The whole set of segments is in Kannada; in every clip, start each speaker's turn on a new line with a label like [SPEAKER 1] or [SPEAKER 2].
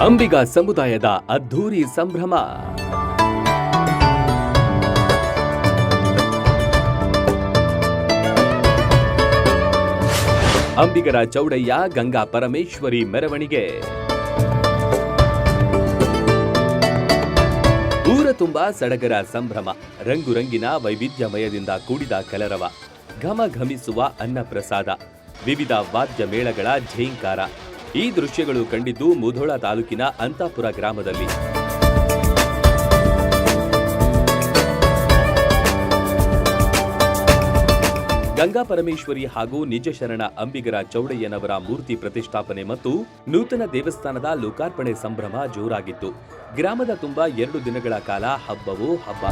[SPEAKER 1] ಅಂಬಿಗ ಸಮುದಾಯದ ಅದ್ಧೂರಿ ಸಂಭ್ರಮ. ಅಂಬಿಗರ ಚೌಡಯ್ಯ ಗಂಗಾ ಪರಮೇಶ್ವರಿ ಮೆರವಣಿಗೆ. ಊರ ತುಂಬಾ ಸಡಗರ ಸಂಭ್ರಮ. ರಂಗುರಂಗಿನ ವೈವಿಧ್ಯಮಯದಿಂದ ಕೂಡಿದ ಕಲರವ, ಘಮ ಘಮಿಸುವ ಅನ್ನಪ್ರಸಾದ, ವಿವಿಧ ವಾದ್ಯ ಮೇಳಗಳ ಝೇಂಕಾರ. ಈ ದೃಶ್ಯಗಳು ಕಂಡಿದ್ದು ಮುಧೋಳ ತಾಲೂಕಿನ ಅಂತಾಪುರ ಗ್ರಾಮದಲ್ಲಿ. ಗಂಗಾ ಪರಮೇಶ್ವರಿ ಹಾಗೂ ನಿಜ ಶರಣ ಅಂಬಿಗರ ಚೌಡಯ್ಯನವರ ಮೂರ್ತಿ ಪ್ರತಿಷ್ಠಾಪನೆ ಮತ್ತು ನೂತನ ದೇವಸ್ಥಾನದ ಲೋಕಾರ್ಪಣೆ ಸಂಭ್ರಮ ಜೋರಾಗಿತ್ತು. ಗ್ರಾಮದ ತುಂಬ 2 ದಿನಗಳ ಕಾಲ ಹಬ್ಬವೋ ಹಬ್ಬ.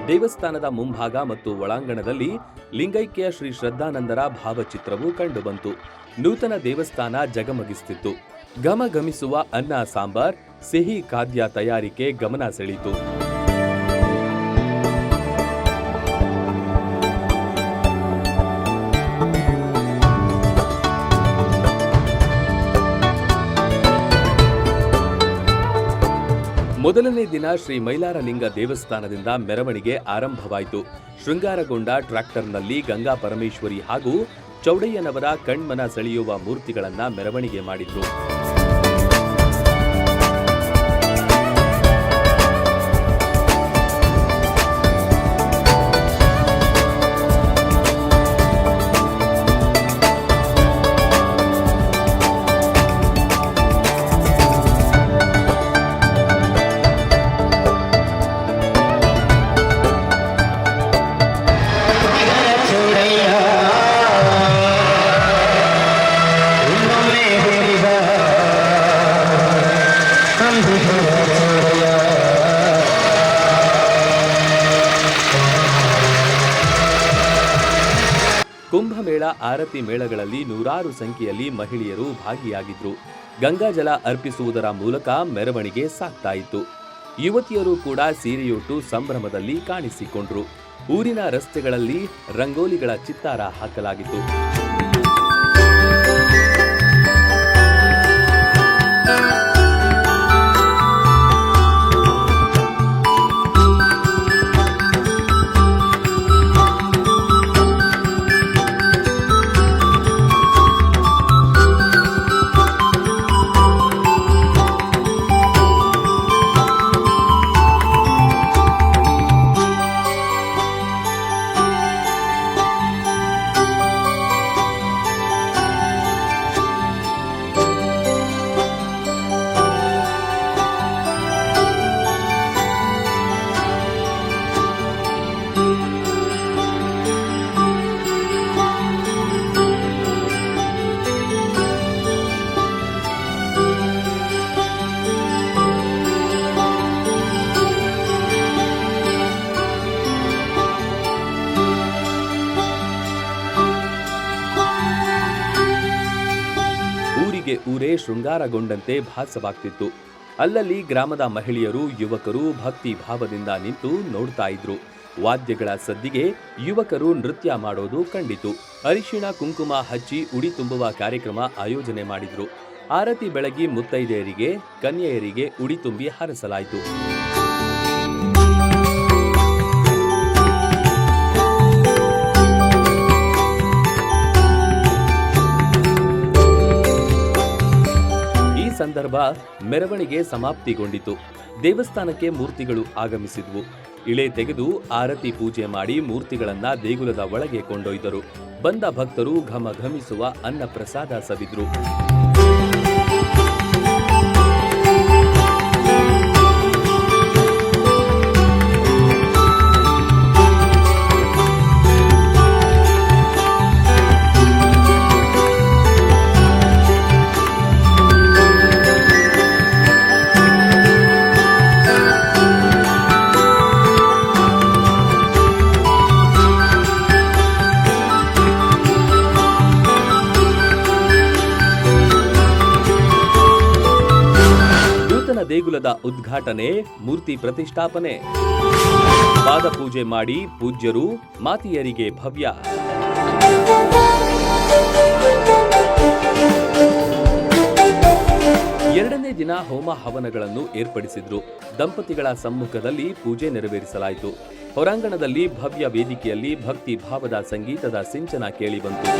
[SPEAKER 1] ದೇವಸ್ಥಾನದ ಮುಂಭಾಗ ಮತ್ತು ಒಳಾಂಗಣದಲ್ಲಿ ಲಿಂಗೈಕ್ಯ ಶ್ರೀ ಶ್ರದ್ಧಾನಂದರ ಭಾವಚಿತ್ರವು ಕಂಡುಬಂತು. ನೂತನ ದೇವಸ್ಥಾನ ಜಗಮಗಿಸುತ್ತಿತ್ತು. ಘಮಘಮಿಸುವ ಅನ್ನ ಸಾಂಬಾರ್, ಸಿಹಿ ಖಾದ್ಯ ತಯಾರಿಕೆ ಗಮನ ಸೆಳೆಯಿತು. ಮೊದಲನೇ ದಿನ ಶ್ರೀ ಮೈಲಾರಲಿಂಗ ದೇವಸ್ಥಾನದಿಂದ ಮೆರವಣಿಗೆ ಆರಂಭವಾಯಿತು. ಶೃಂಗಾರಗೊಂಡ ಟ್ರ್ಯಾಕ್ಟರ್ನಲ್ಲಿ ಗಂಗಾ ಪರಮೇಶ್ವರಿ ಹಾಗೂ ಚೌಡಯ್ಯನವರ ಕಣ್ಮನ ಸೆಳೆಯುವ ಮೂರ್ತಿಗಳನ್ನ ಮೆರವಣಿಗೆ ಮಾಡಿದ್ರು. ಕುಂಭಮೇಳ ಆರತಿ ಮೇಳಗಳಲ್ಲಿ ನೂರಾರು ಸಂಖ್ಯೆಯಲ್ಲಿ ಮಹಿಳೆಯರು ಭಾಗಿಯಾಗಿದ್ರು. ಗಂಗಾಜಲ ಅರ್ಪಿಸುವುದರ ಮೂಲಕ ಮೆರವಣಿಗೆ ಸಾಗ್ತಾ ಇತ್ತು. ಯುವತಿಯರು ಕೂಡ ಸೀರೆಯುಟ್ಟು ಸಂಭ್ರಮದಲ್ಲಿ ಕಾಣಿಸಿಕೊಂಡ್ರು. ಊರಿನ ರಸ್ತೆಗಳಲ್ಲಿ ರಂಗೋಲಿಗಳ ಚಿತ್ತಾರ ಹಾಕಲಾಗಿತ್ತು. ಊರೇ ಶೃಂಗಾರಗೊಂಡಂತೆ ಭಾಸವಾಗ್ತಿತ್ತು. ಅಲ್ಲಲ್ಲಿ ಗ್ರಾಮದ ಮಹಿಳೆಯರು, ಯುವಕರು ಭಕ್ತಿ ಭಾವದಿಂದ ನಿಂತು ನೋಡ್ತಾ ಇದ್ರು. ವಾದ್ಯಗಳ ಸದ್ದಿಗೆ ಯುವಕರು ನೃತ್ಯ ಮಾಡೋದು ಕಂಡಿತು. ಅರಿಶಿಣ ಕುಂಕುಮ ಹಚ್ಚಿ ಉಡಿ ತುಂಬುವ ಕಾರ್ಯಕ್ರಮ ಆಯೋಜನೆ ಮಾಡಿದ್ರು. ಆರತಿ ಬೆಳಗಿ ಮುತ್ತೈದೆಯರಿಗೆ, ಕನ್ಯೆಯರಿಗೆ ಉಡಿ ತುಂಬಿ ಹರಸಲಾಯಿತು. ಸಂದರ್ಭ ಮೆರವಣಿಗೆ ಸಮಾಪ್ತಿಗೊಂಡಿತು. ದೇವಸ್ಥಾನಕ್ಕೆ ಮೂರ್ತಿಗಳು ಆಗಮಿಸಿದ್ವು. ಇಳೆ ತೆಗೆದು ಆರತಿ ಪೂಜೆ ಮಾಡಿ ಮೂರ್ತಿಗಳನ್ನ ದೇಗುಲದ ಒಳಗೆ ಕೊಂಡೊಯ್ದರು. ಬಂದ ಭಕ್ತರು ಘಮಘಮಿಸುವ ಅನ್ನ ಪ್ರಸಾದ ಸವಿದ್ರು. ದೇಗುಲದ ಉದ್ಘಾಟನೆ, ಮೂರ್ತಿ ಪ್ರತಿಷ್ಠಾಪನೆ, ಪಾದಪೂಜೆ ಮಾಡಿ ಪೂಜ್ಯರು, ಮಾತೆಯರಿಗೆ ಭವ್ಯ. ಎರಡನೇ ದಿನ ಹೋಮ ಹವನಗಳನ್ನು ಏರ್ಪಡಿಸಿದ್ರು. ದಂಪತಿಗಳ ಸಮ್ಮುಖದಲ್ಲಿ ಪೂಜೆ ನೆರವೇರಿಸಲಾಯಿತು. ಹೊರಾಂಗಣದಲ್ಲಿ ಭವ್ಯ ವೇದಿಕೆಯಲ್ಲಿ ಭಕ್ತಿ ಭಾವದ ಸಂಗೀತದ ಸಿಂಚನ ಕೇಳಿಬಂತು.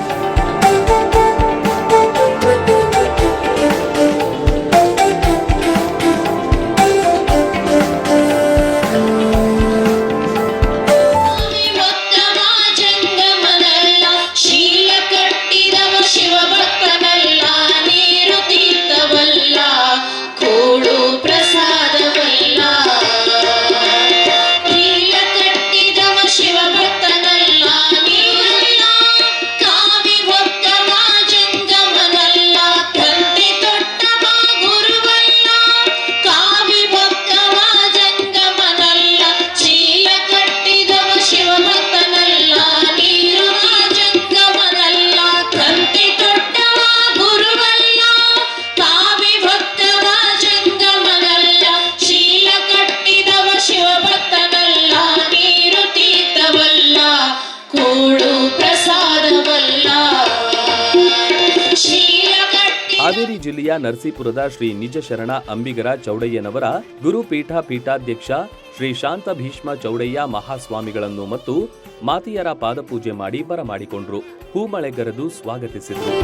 [SPEAKER 1] ಹಾವೇರಿ ಜಿಲ್ಲೆಯ ನರಸೀಪುರದ ಶ್ರೀ ನಿಜ ಶರಣ ಅಂಬಿಗರ ಚೌಡಯ್ಯನವರ ಗುರುಪೀಠ ಪೀಠಾಧ್ಯಕ್ಷ ಶ್ರೀ ಶಾಂತ ಭೀಷ್ಮ ಚೌಡಯ್ಯ ಮಹಾಸ್ವಾಮಿಗಳನ್ನು ಮತ್ತು ಮಾತೆಯರ ಪಾದಪೂಜೆ ಮಾಡಿ ಬರಮಾಡಿಕೊಂಡ್ರು. ಹೂಮಳೆಗರೆದು ಸ್ವಾಗತಿಸಿದರು.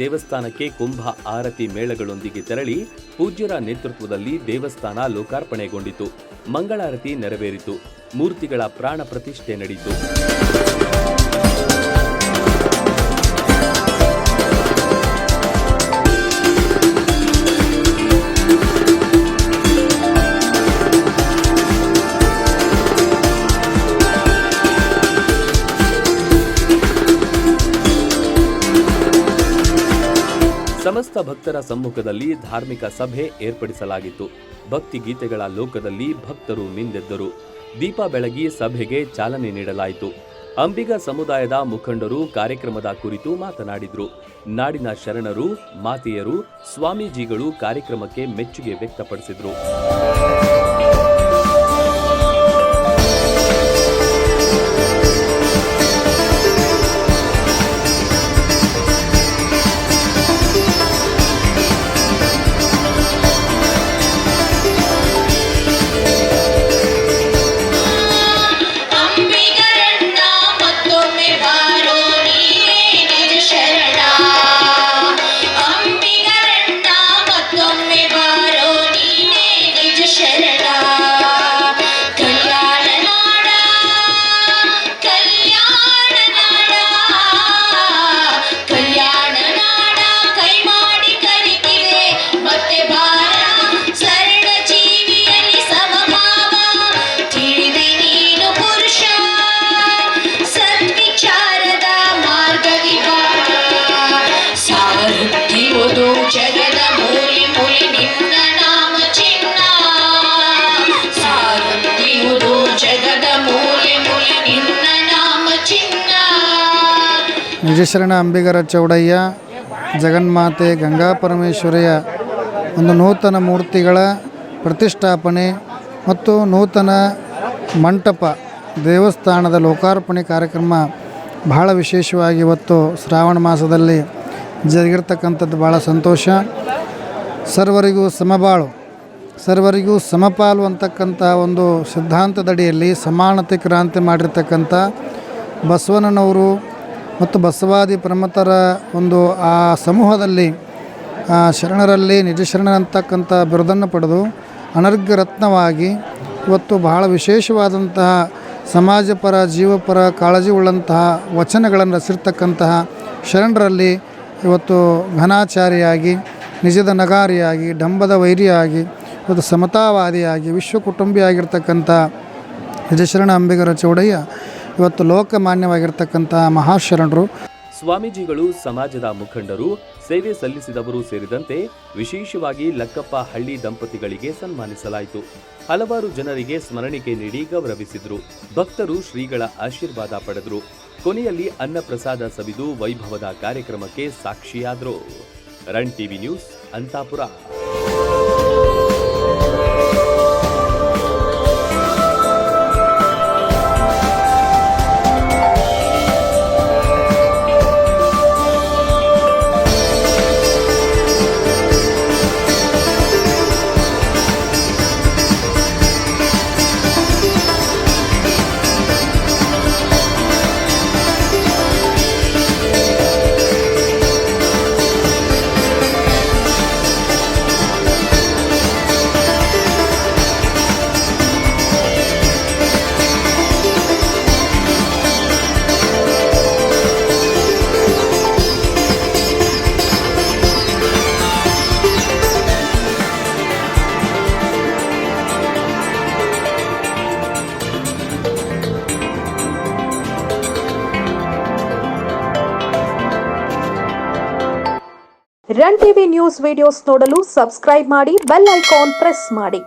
[SPEAKER 1] ದೇವಸ್ಥಾನಕ್ಕೆ ಕುಂಭ ಆರತಿ ಮೇಳಗಳೊಂದಿಗೆ ತೆರಳಿ ಪೂಜ್ಯರ ನೇತೃತ್ವದಲ್ಲಿ ದೇವಸ್ಥಾನ ಲೋಕಾರ್ಪಣೆಗೊಂಡಿತು. ಮಂಗಳಾರತಿ ನೆರವೇರಿತು. ಮೂರ್ತಿಗಳ ಪ್ರಾಣ ಪ್ರತಿಷ್ಠೆ ನಡೆಯಿತು. ಸಮಸ್ತ ಭಕ್ತರ ಸಮ್ಮುಖದಲ್ಲಿ ಧಾರ್ಮಿಕ ಸಭೆ ಏರ್ಪಡಿಸಲಾಗಿತ್ತು. ಭಕ್ತಿ ಗೀತೆಗಳ ಲೋಕದಲ್ಲಿ ಭಕ್ತರು ಮಿಂದೆದ್ದರು. ದೀಪ ಬೆಳಗಿ ಸಭೆಗೆ ಚಾಲನೆ ನೀಡಲಾಯಿತು. ಅಂಬಿಗ ಸಮುದಾಯದ ಮುಖಂಡರು ಕಾರ್ಯಕ್ರಮದ ಕುರಿತು ಮಾತನಾಡಿದರು. ನಾಡಿನ ಶರಣರು, ಮಾತೆಯರು, ಸ್ವಾಮೀಜಿಗಳು ಕಾರ್ಯಕ್ರಮಕ್ಕೆ ಮೆಚ್ಚುಗೆ ವ್ಯಕ್ತಪಡಿಸಿದರು.
[SPEAKER 2] ನಿಜಶರಣ ಅಂಬಿಗರ ಚೌಡಯ್ಯ ಜಗನ್ಮಾತೆ ಗಂಗಾ ಪರಮೇಶ್ವರಿಯ ಒಂದು ನೂತನ ಮೂರ್ತಿಗಳ ಪ್ರತಿಷ್ಠಾಪನೆ ಮತ್ತು ನೂತನ ಮಂಟಪ ದೇವಸ್ಥಾನದ ಲೋಕಾರ್ಪಣೆ ಕಾರ್ಯಕ್ರಮ ಬಹಳ ವಿಶೇಷವಾಗಿ ಇವತ್ತು ಶ್ರಾವಣ ಮಾಸದಲ್ಲಿ ಜರುಗಿರ್ತಕ್ಕಂಥದ್ದು ಭಾಳ ಸಂತೋಷ. ಸರ್ವರಿಗೂ ಸಮಬಾಳು, ಸರ್ವರಿಗೂ ಸಮಪಾಲು ಅಂತಕ್ಕಂಥ ಒಂದು ಸಿದ್ಧಾಂತದಡಿಯಲ್ಲಿ ಸಮಾನತೆ ಕ್ರಾಂತಿ ಮಾಡಿರ್ತಕ್ಕಂಥ ಬಸವಣ್ಣನವರು ಮತ್ತು ಬಸವಾದಿ ಪ್ರಮಥರ ಒಂದು ಆ ಸಮೂಹದಲ್ಲಿ ಶರಣರಲ್ಲಿ ನಿಜಶರಣ ಅಂತಕ್ಕಂಥ ಬಿರುದನ್ನು ಪಡೆದು ಅನರ್ಘ್ಯ ರತ್ನವಾಗಿ ಇವತ್ತು ಬಹಳ ವಿಶೇಷವಾದಂತಹ ಸಮಾಜಪರ ಜೀವಪರ ಕಾಳಜಿ ಉಳ್ಳಂತಹ ವಚನಗಳನ್ನು ರಚಿರ್ತಕ್ಕಂತಹ ಶರಣರಲ್ಲಿ ಇವತ್ತು ಘನಾಚಾರಿಯಾಗಿ, ನಿಜದ ನಗಾರಿಯಾಗಿ, ಡಂಬದ ವೈರಿಯಾಗಿ, ಇವತ್ತು ಸಮತಾವಾದಿಯಾಗಿ, ವಿಶ್ವ ಕುಟುಂಬಿಯಾಗಿರ್ತಕ್ಕಂಥ ನಿಜಶರಣ ಅಂಬಿಗರ ಚೌಡಯ್ಯ ಇವತ್ತು ಲೋಕಮಾನ್ಯವಾಗಿರ್ತಕ್ಕಂಥ ಮಹಾಶರಣರು.
[SPEAKER 1] ಸ್ವಾಮೀಜಿಗಳು, ಸಮಾಜದ ಮುಖಂಡರು, ಸೇವೆ ಸಲ್ಲಿಸಿದವರು ಸೇರಿದಂತೆ ವಿಶೇಷವಾಗಿ ಲಕ್ಕಪ್ಪ ಹಳ್ಳಿ ದಂಪತಿಗಳಿಗೆ ಸನ್ಮಾನಿಸಲಾಯಿತು. ಹಲವಾರು ಜನರಿಗೆ ಸ್ಮರಣಿಕೆ ನೀಡಿ ಗೌರವಿಸಿದ್ರು. ಭಕ್ತರು ಶ್ರೀಗಳ ಆಶೀರ್ವಾದ ಪಡೆದರು. ಕೊನೆಯಲ್ಲಿ ಅನ್ನಪ್ರಸಾದ ಸವಿದು ವೈಭವದ ಕಾರ್ಯಕ್ರಮಕ್ಕೆ ಸಾಕ್ಷಿಯಾದರು. ರನ್ ಟಿವಿ ನ್ಯೂಸ್ ಅಂತಾಪುರ.
[SPEAKER 3] ರನ್ ಟಿವಿ ನ್ಯೂಸ್ ವಿಡಿಯೋಸ್ ನೋಡಲು ಸಬ್ಸ್ಕ್ರೈಬ್ ಮಾಡಿ, ಬೆಲ್ ಐಕಾನ್ ಪ್ರೆಸ್ ಮಾಡಿ.